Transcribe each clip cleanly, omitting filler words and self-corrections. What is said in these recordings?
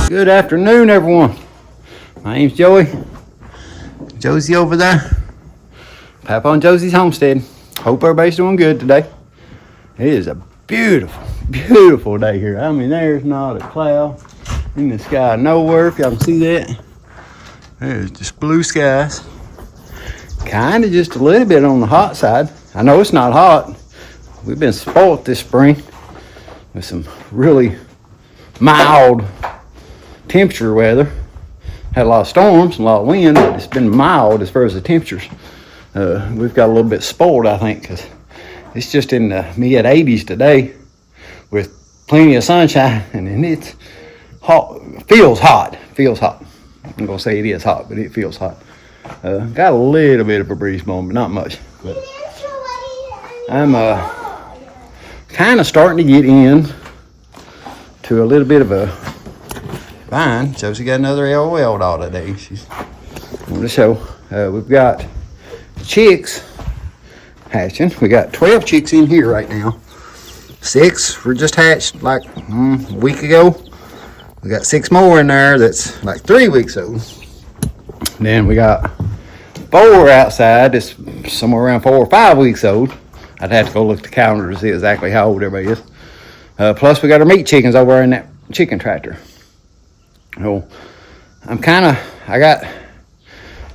Good afternoon, everyone. My name's Joey. Josie over there. Papa and Josie's homestead. Hope everybody's doing good today. It is a beautiful, beautiful day here. I mean, there's not a cloud in the sky nowhere, if y'all can see that. There's just blue skies. Kind of just a little bit on the hot side. I know it's not hot. We've been spoiled this spring with some really mild temperature weather. Had a lot of storms and a lot of wind, but it's been mild as far as the temperatures. We've got a little bit spoiled, I think, because it's just in the mid 80s today with plenty of sunshine, and it's hot. Feels hot. I'm gonna say it is hot, but it feels hot. Got a little bit of a breeze blowing, but not much. But I'm kind of starting to get in to a little bit of a vine. Josie got another LOL doll today. She's on the show. We've got chicks hatching. We got 12 chicks in here right now. 6 were just hatched like a week ago. We got 6 more in there that's like 3 weeks old. Then we got 4 outside that's somewhere around 4 or 5 weeks old. I'd have to go look at the calendar to see exactly how old everybody is. Plus we got our meat chickens over there in that chicken tractor. So I got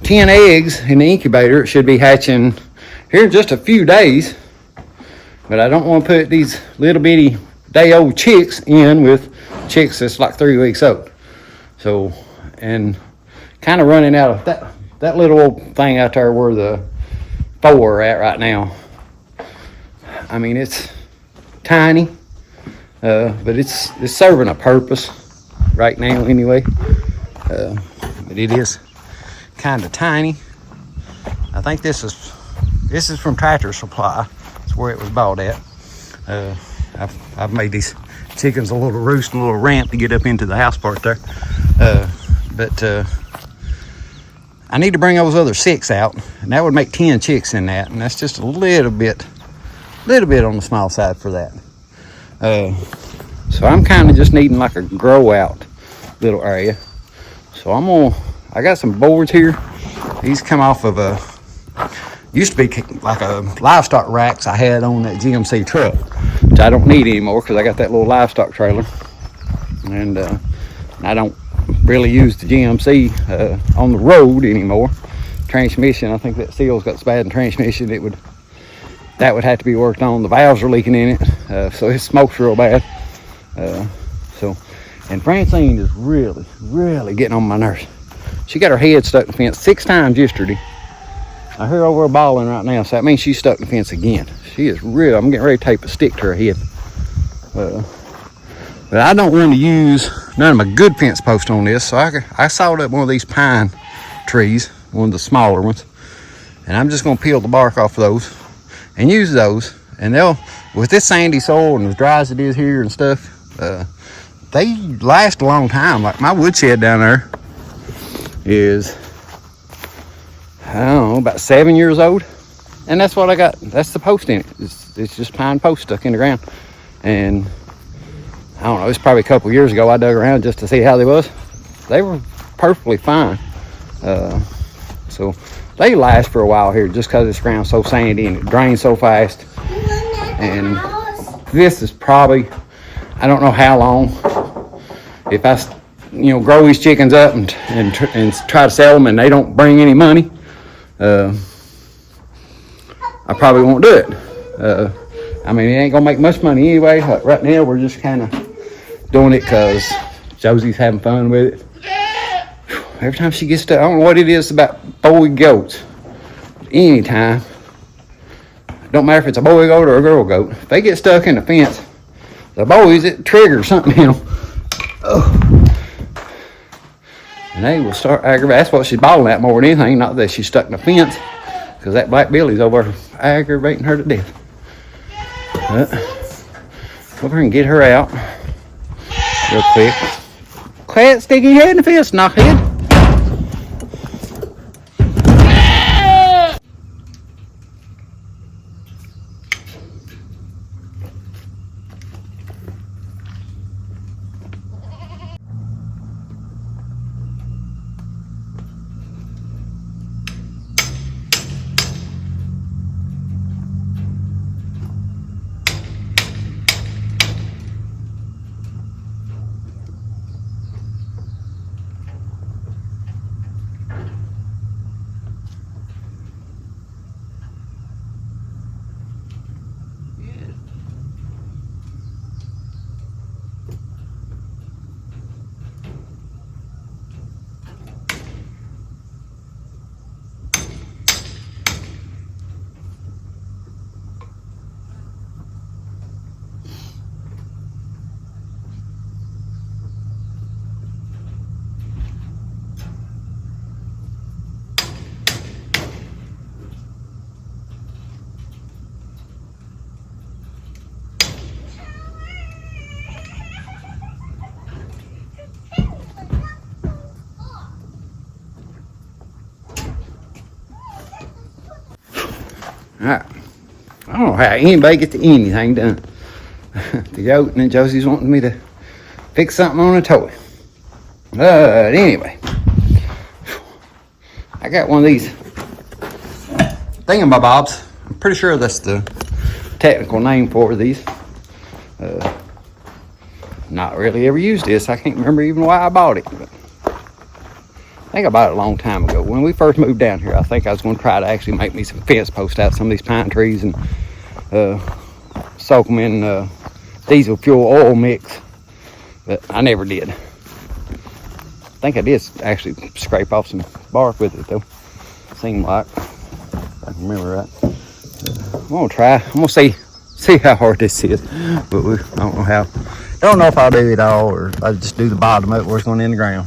10 eggs in the incubator. It should be hatching here in just a few days. But I don't want to put these little bitty day-old chicks in with chicks that's like 3 weeks old. So, and kind of running out of that little old thing out there where the 4 are at right now. I mean, it's tiny, but it's serving a purpose right now anyway. But it is kind of tiny. I think this is from Tractor Supply. That's where it was bought at. I've made these chickens a little roost and a little ramp to get up into the house part there. But I need to bring those other 6 out, and that would make 10 chicks in that, and that's just a little bit on the small side for that. So I'm kind of just needing like a grow out little area. So I got some boards here. These come off of used to be like a livestock racks I had on that GMC truck, which I don't need anymore because I got that little livestock trailer, and I don't really use the GMC on the road anymore. Transmission, I think that seal's got so bad in transmission that would have to be worked on. The valves are leaking in it, so it smokes real bad. And Francine is really, really getting on my nerves. She got her head stuck in the fence 6 times yesterday. I hear over her bawling right now, so that means she's stuck in the fence again. She is real. I'm getting ready to tape a stick to her head. But I don't want to use none of my good fence posts on this, so I sawed up one of these pine trees, one of the smaller ones, and I'm just going to peel the bark off of those and use those. And with this sandy soil and as dry as it is here and stuff, they last a long time. Like my woodshed down there is, I don't know, about 7 years old, and that's what I got. That's the post in it. It's just pine post stuck in the ground. And I don't know, it's probably a couple years ago I dug around just to see how they was. They were perfectly fine. So they last for a while here just because this ground's so sandy and it drains so fast. And this is probably, I don't know how long. If I grow these chickens up and try to sell them and they don't bring any money, I probably won't do it. I mean, it ain't gonna make much money anyway. Right now we're just kind of doing it because Josie's having fun with it. Every time she gets to, I don't know what it is about boy goats. Anytime, don't matter if it's a boy goat or a girl goat, if they get stuck in the fence, the boys, it triggers something in them. And they will start aggravating. That's what she's bawling at more than anything, not that she's stuck in the fence, because that black Billy's over aggravating her to death. Over and get her out real quick. Quiet, stick your head in the fence, knockhead. Alright. I don't know how anybody gets anything done. The goat and then Josie's wanting me to fix something on a toy. But anyway, I got one of these thingamabobs. I'm pretty sure that's the technical name for these. Not really ever used this. I can't remember even why I bought it. But I think I bought it a long time ago. When we first moved down here, I think I was going to try to actually make me some fence posts out some of these pine trees and soak them in diesel fuel oil mix. But I never did. I think I did actually scrape off some bark with it though. Seemed like, if I can remember right. I'm gonna try. I'm gonna see how hard this is. But I don't know how. Don't know if I'll do it all or if I just do the bottom up where it's going in the ground.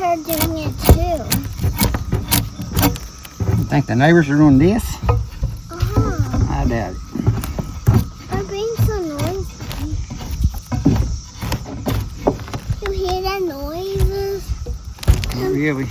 Are doing it too. You think the neighbors are doing this? I doubt it. They're being so noisy. You hear that noises? Not really.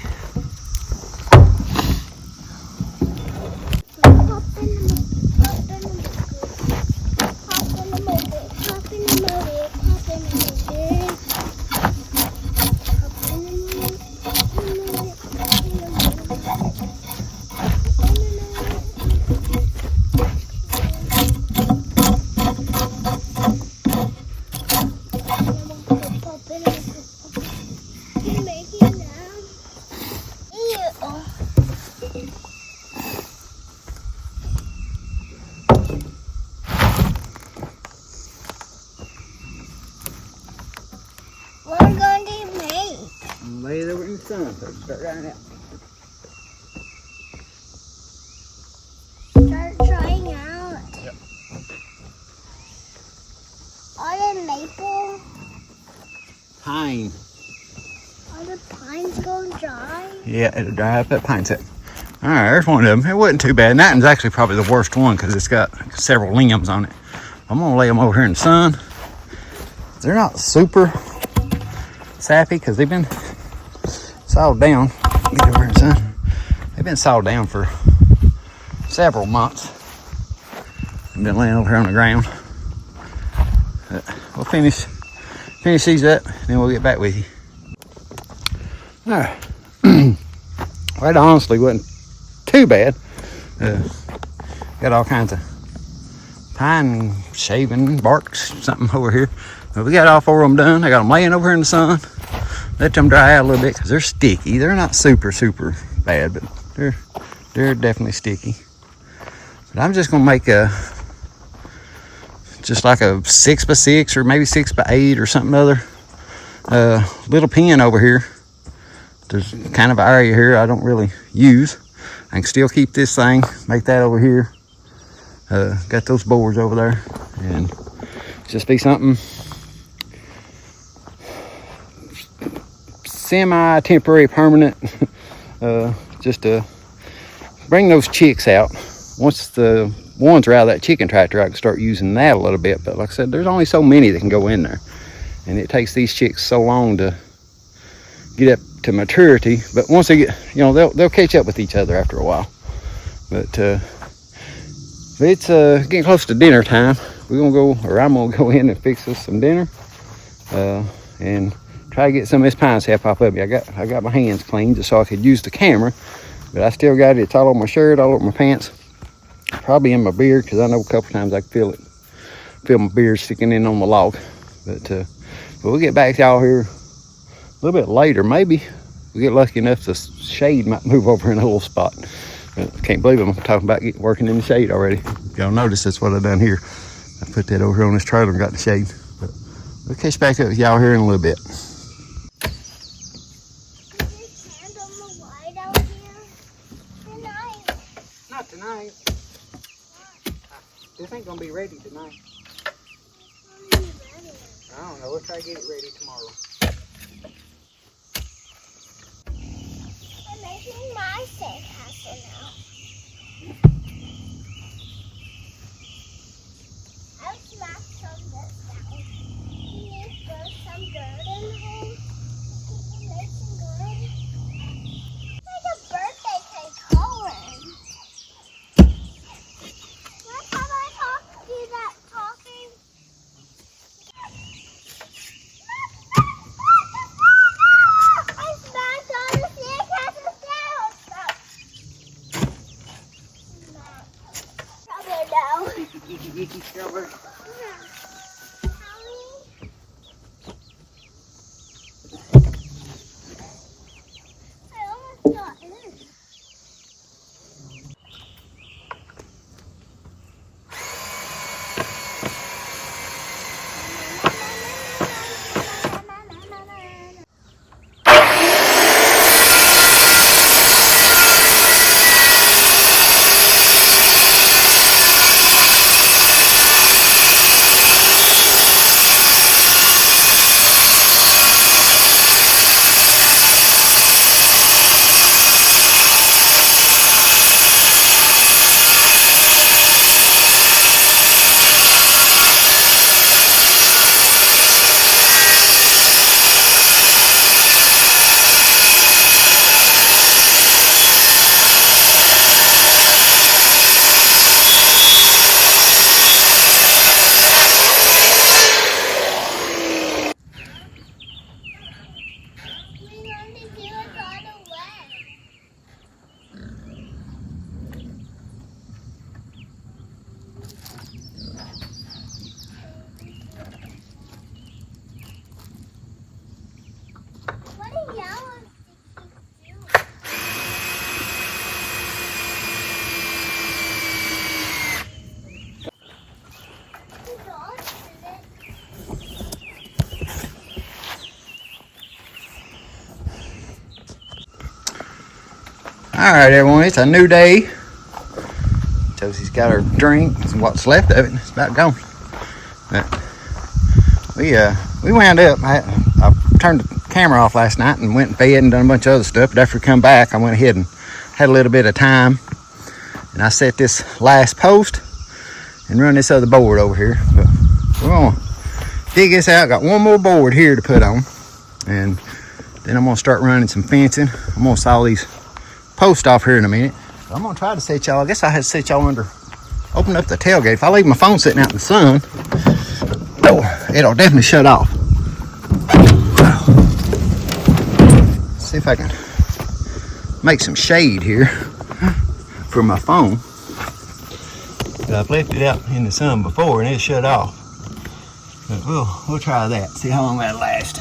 Lay it over in the sun so it can start drying out. Start drying out. Yep. Are they maple? Pine. Are the pines going dry? Yeah, it'll dry up that pine set. Alright, there's one of them. It wasn't too bad. And that one's actually probably the worst one because it's got several limbs on it. I'm going to lay them over here in the sun. They're not super sappy because they've been sawed down. Get over here in the sun. They've been sawed down for several months. I've been laying over here on the ground. We'll finish these up and then we'll get back with you. Alright. Well, it honestly wasn't too bad. Got all kinds of pine shaving, bark, something over here. But we got all four of them done. I got them laying over here in the sun. Let them dry out a little bit because they're sticky. They're not super bad, but they're definitely sticky. But I'm just gonna make just like a 6x6 or maybe 6x8 or something other little pen over here. There's kind of an area here I don't really use. I can still keep this thing, make that over here. Got those boards over there, and just be something semi-temporary, permanent, just to bring those chicks out. Once the ones are out of that chicken tractor, I can start using that a little bit. But like I said, there's only so many that can go in there. And it takes these chicks so long to get up to maturity. But once they get, you know, they'll catch up with each other after a while. But it's getting close to dinner time. I'm gonna go in and fix us some dinner. And try to get some of this pine sap off of me. I got my hands clean just so I could use the camera. But I still got it. It's all over my shirt, all over my pants. Probably in my beard, because I know a couple times I can feel my beard sticking in on the log. But we'll get back to y'all here a little bit later. Maybe we get lucky enough the shade might move over in a little spot. But I can't believe I'm talking about working in the shade already. Y'all notice that's what I done here. I put that over here on this trailer and got the shade. But we'll catch back up with y'all here in a little bit. Not tonight. This ain't gonna be ready tonight. I don't know. We'll try to get it ready tomorrow. I'm making my sandcastle now. I'll smack some of this down. You need to put some dirt in here. Make some good. Like a birthday cake coloring. Let's have I do that talking. I smacked on the sandcastle down. Probably now. I almost got in. All right, everyone, it's a new day. Josie's got her drink and what's left of it. It's about gone. But we wound up. I turned the camera off last night and went and fed and done a bunch of other stuff. But after we come back, I went ahead and had a little bit of time, and I set this last post and run this other board over here. But we're gonna dig this out. Got one more board here to put on, and then I'm gonna start running some fencing. I'm gonna saw these posts off here in a minute. But I'm gonna try to set y'all. I guess I had to set y'all under. Open up the tailgate. If I leave my phone sitting out in the sun, it'll definitely shut off. See if I can make some shade here for my phone. I've left it out in the sun before and it shut off. But we'll try that. See how long that lasts.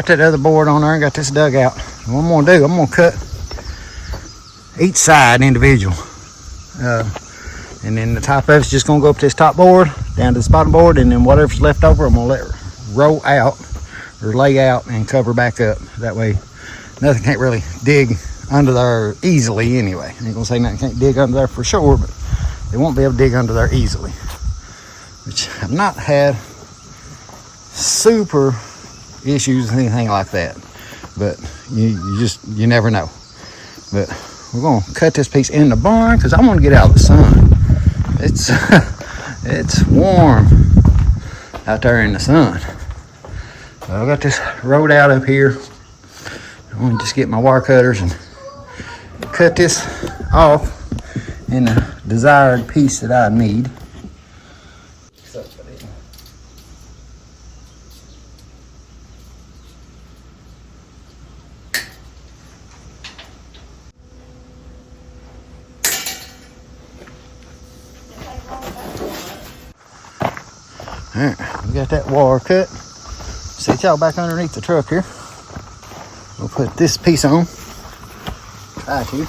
got that other board on there and got this dugout. And what I'm gonna do, I'm gonna cut each side individual. And then the top of it's just gonna go up to this top board, down to the bottom board, and then whatever's left over, I'm gonna let it roll out or lay out and cover back up. That way nothing can't really dig under there easily anyway. I ain't gonna say nothing can't dig under there for sure, but they won't be able to dig under there easily. Which I've not had super issues, anything like that. But you never know. But we're gonna cut this piece in the barn because I want to get out of the sun. It's warm out there in the sun. So I got this road out up here. I'm gonna just get my wire cutters and cut this off in the desired piece that I need. Alright, we got that wire cut. Set y'all back underneath the truck here. We'll put this piece on. Try to.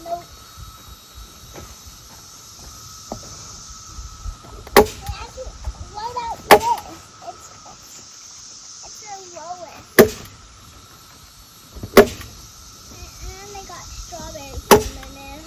Nope. Actually, what about this? It's the lowest. And they got strawberries in there.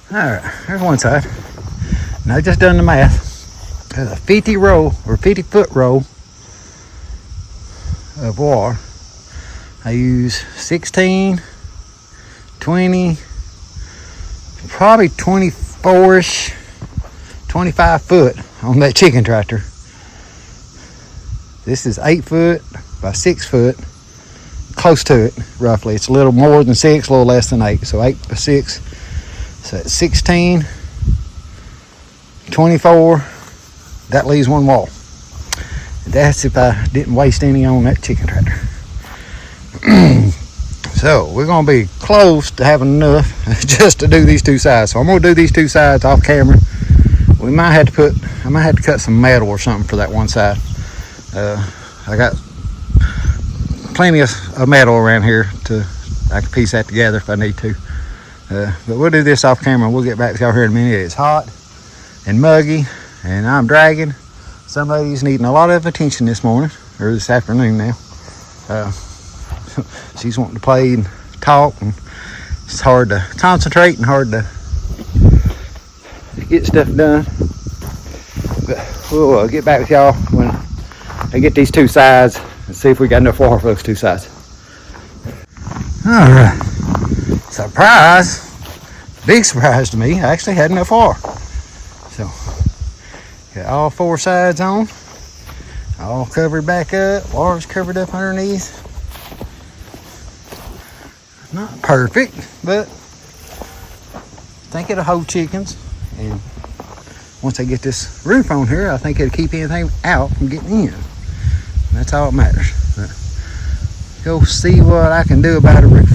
Alright, there's one side. Now I just done the math. There's a 50 row or 50 foot row of wire. I use 16, 20, probably 24-ish, 25 foot on that chicken tractor. This is 8 foot by 6 foot, close to it roughly. It's a little more than 6, a little less than 8, so 8 by 6. So it's 16, 24, that leaves one wall. That's if I didn't waste any on that chicken tractor. So we're gonna be close to having enough just to do these two sides. So I'm gonna do these two sides off camera. I might have to cut some metal or something for that one side. I got plenty of metal around here I can piece that together if I need to. But we'll do this off camera. We'll get back to y'all here in a minute. It's hot and muggy. and I'm dragging. Somebody's needing a lot of attention this morning, or this afternoon now. She's wanting to play and talk, and it's hard to concentrate and hard to get stuff done. But we'll get back with y'all when I get these two sides and see if we got enough water for those two sides. Alright. Surprise! Big surprise to me. I actually had enough water. So, got all four sides on. All covered back up. Water's covered up underneath. Not perfect, but I think it'll hold chickens. And once I get this roof on here, I think it'll keep anything out from getting in. That's all that matters. But go see what I can do about a roof.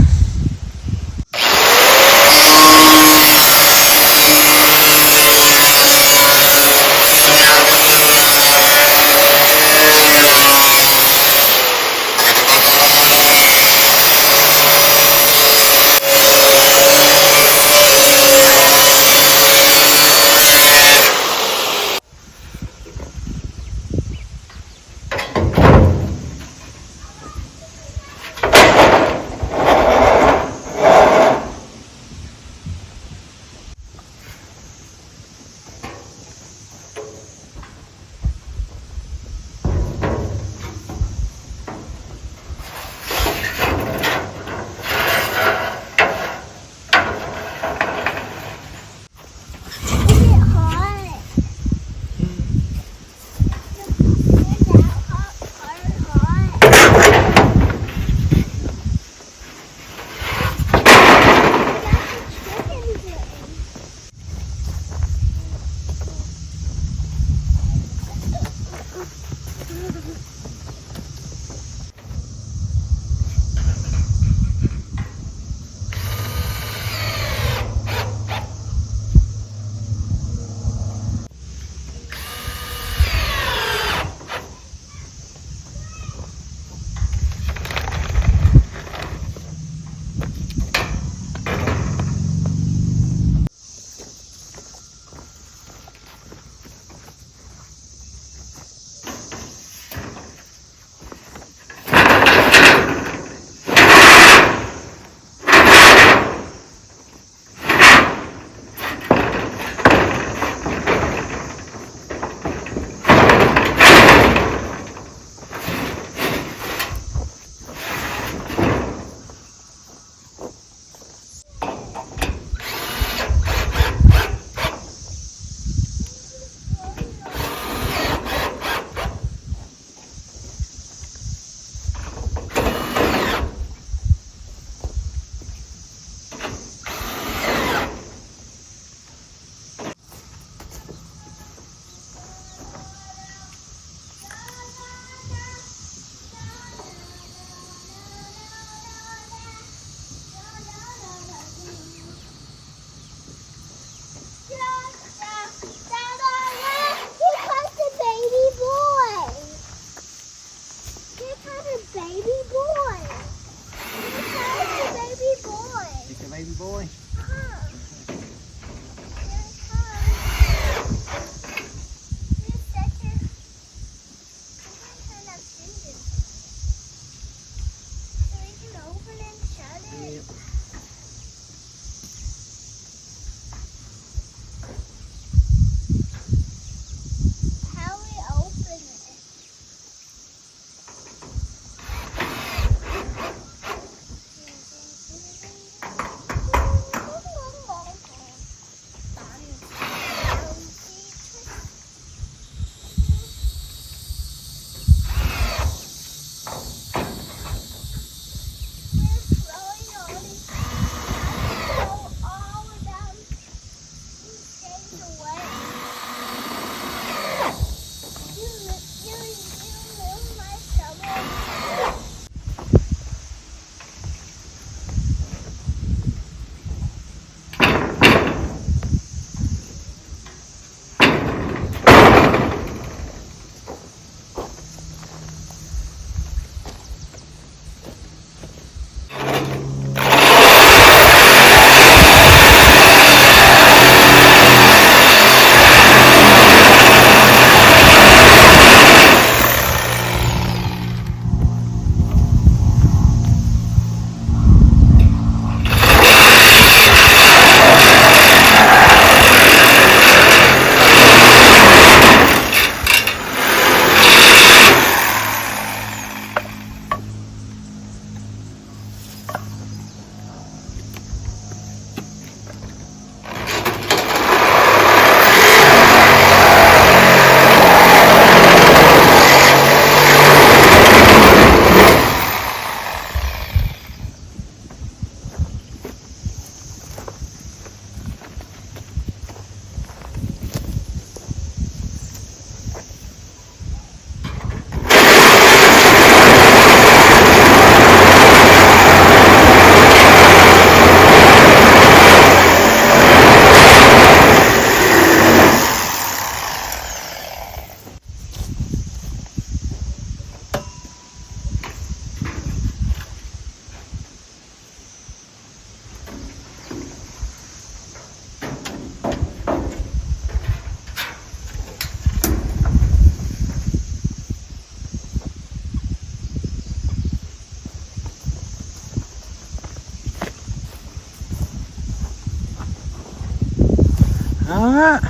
Alright.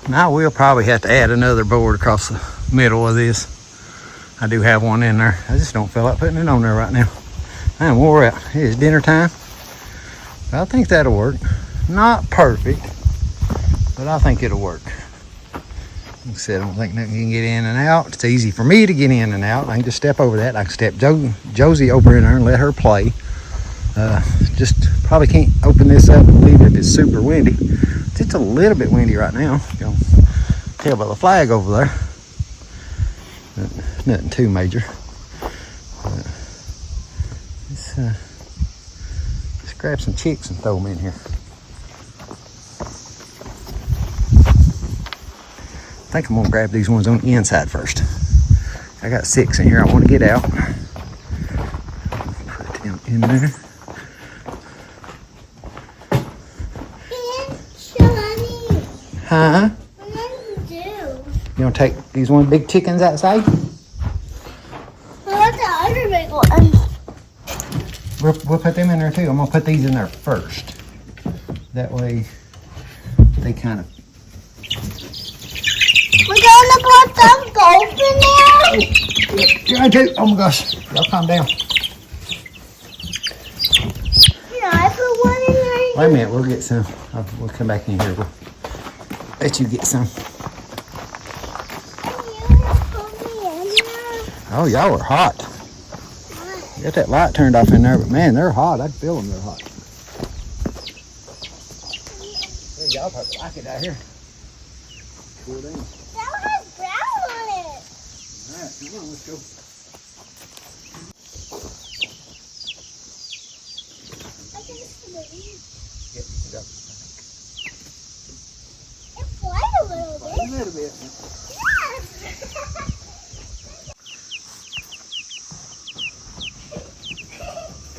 Now we'll probably have to add another board across the middle of this. I do have one in there. I just don't feel like putting it on there right now. I am wore out. It is dinner time. But I think that'll work. Not perfect, but I think it'll work. Like I said, I don't think nothing can get in and out. It's easy for me to get in and out. I can just step over that. I can step Josie over in there and let her play. Just probably can't open this up and leave it if it's super windy. It's just a little bit windy right now. You can tell by the flag over there. Nothing too major. Let's grab some chicks and throw them in here. I think I'm gonna grab these ones on the inside first. I got 6 in here I want to get out. Put them in there. Huh? What do you do? You gonna take these one big chickens outside? What about the other big one? We'll put them in there too. I'm gonna put these in there first. That way they kind of. We're gonna put some gold in there? Yeah, I do. Oh my gosh. Y'all calm down. Can I put one in there? Wait a minute, we'll get some. We'll come back in here. We'll let you get some. Can you put me in there? Oh, y'all are hot. Got that light turned off in there, but man, they're hot. I can feel them. They're hot. Hey, y'all probably like it out here. Cool down. That has brown on it. All right, come on, let's go. I think it's the baby. Yep, yep. It's white a little bit. A little bit. Yes.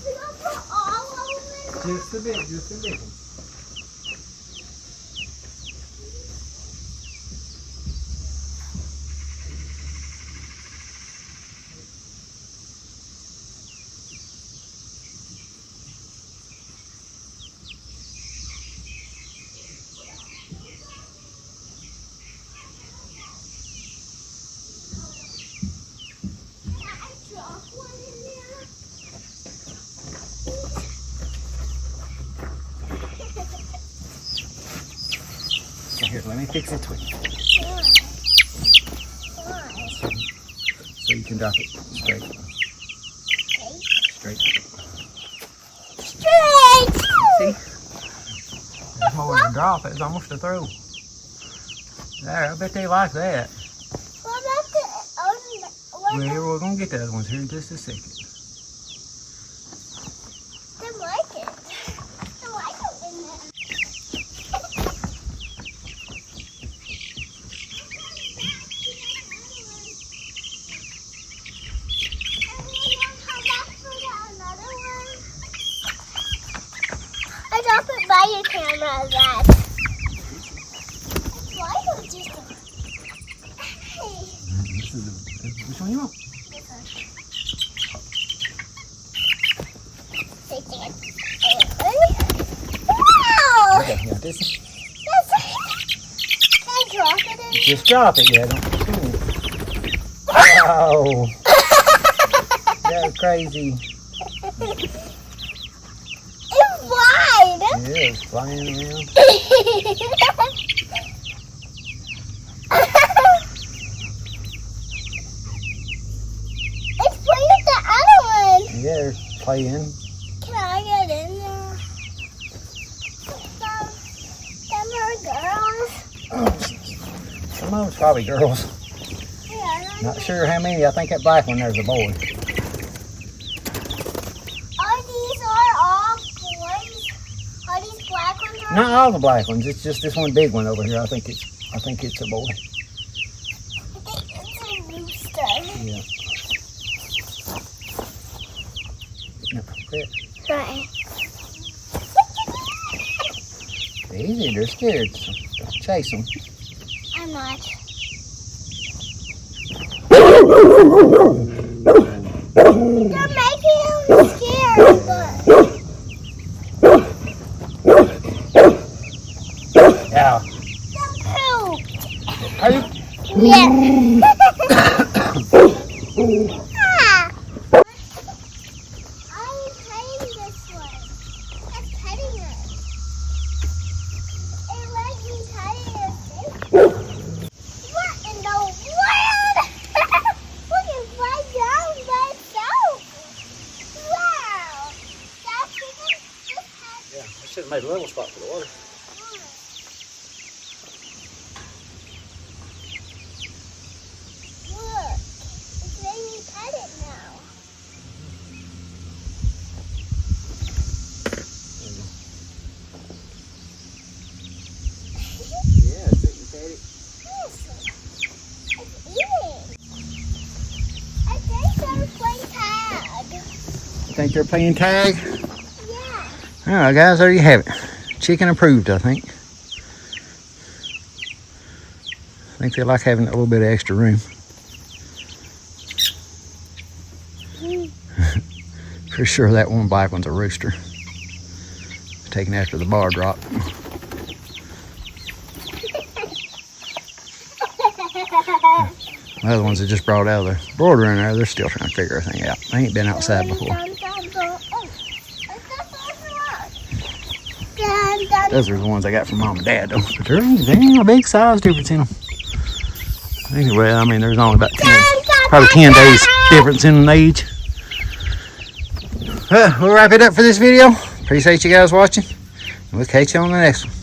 We're gonna put all of them in. Just a bit, just a bit. Here, let me fix it with you. So you can drop it straight. Straight. Straight! See? That's more than a drop. It's almost a throw. There, I bet they like that. What about the other? Well, here, we're going to get the other ones here in just a second. They like it. They like it in there. I drop it by your camera, Dad. Why don't you just... Which one you want? Wow! Okay, you got this one? Can I drop it in? Just drop it, yeah. Don't pull it. Wow. That was crazy. It's wide! Yeah, it's flying around. It's playing with the other one. Yeah, they're playing. Can I get in there? Some are girls. Some of them's probably girls. Yeah, Not sure how many. I think that black one there's a boy. These are all boys? Are these black ones? Not all the black ones. It's just this one big one over here. I think it's a boy. I think it's a rooster. Yeah. Yep. Right. Easy. They're scared. So don't chase them. I'm not. They're making them scared, but... Yeah, Yeah. Ah. I'm petting this one. I'm petting it. It let me pet it. What in the world? We can fly down by itself. Wow. That's even just had. Yeah, I should have made a little spot for the water. Look, it's letting me pet it now. Yeah, so you said it. It's eating. I think they're playing tag. Think they're playing tag? Yeah. All right, guys, there you have it. Chicken approved, I think. I think they like having a little bit of extra room. For sure, that one black one's a rooster. Taken after the bar drop. The other ones that just brought out of the broiler in there, they're still trying to figure everything out. They ain't been outside before. Those are the ones I got from Mom and Dad, though. But there ain't a big size difference in them. Anyway, I mean, there's only about 10 days difference in age. We'll wrap it up for this video. Appreciate you guys watching. We'll catch you on the next one.